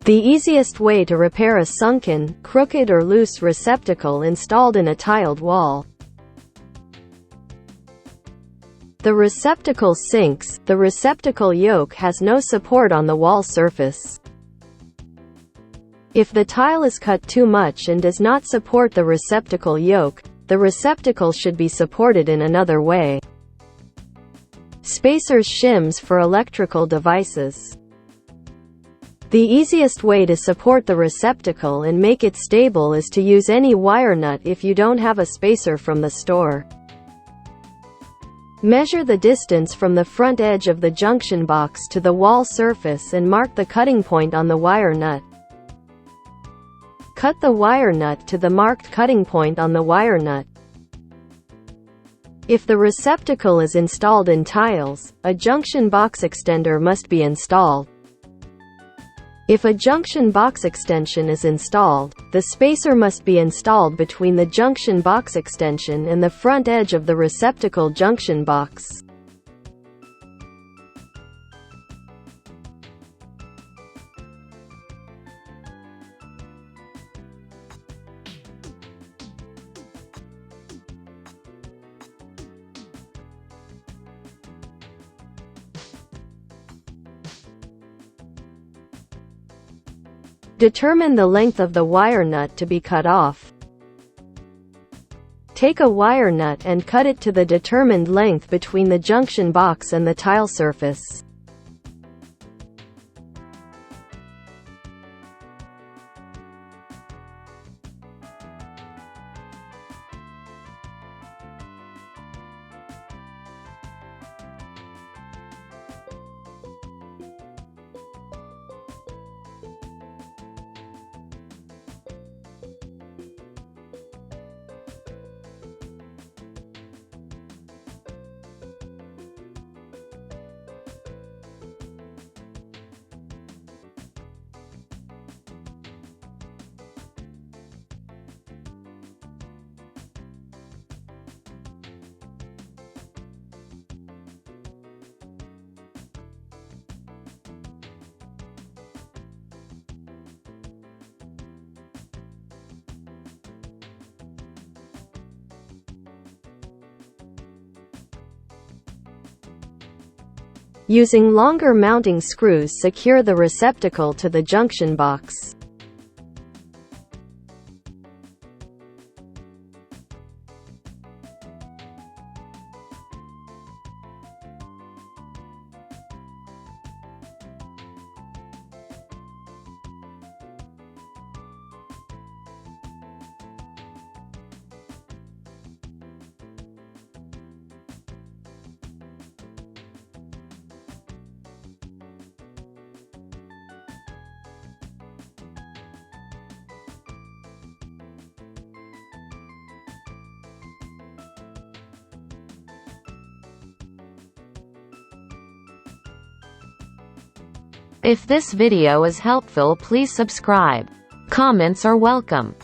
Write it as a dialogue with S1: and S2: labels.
S1: The easiest way to repair a sunken, crooked or loose receptacle installed in a tiled wall. The receptacle sinks, the receptacle yoke has no support on the wall surface. If the tile is cut too much and does not support the receptacle yoke, the receptacle should be supported in another way. Spacers shims for electrical devices. The easiest way to support the receptacle and make it stable is to use any wire nut if you don't have a spacer from the store. Measure the distance from the front edge of the junction box to the wall surface and mark the cutting point on the wire nut. Cut the wire nut to the marked cutting point on the wire nut. If the receptacle is installed in tiles, a junction box extender must be installed. If a junction box extension is installed, the spacer must be installed between the junction box extension and the front edge of the receptacle junction box. Determine the length of the wire nut to be cut off. Take a wire nut and cut it to the determined length between the junction box and the tile surface. Using longer mounting screws, secure the receptacle to the junction box.
S2: If this video is helpful, please subscribe. Comments are welcome.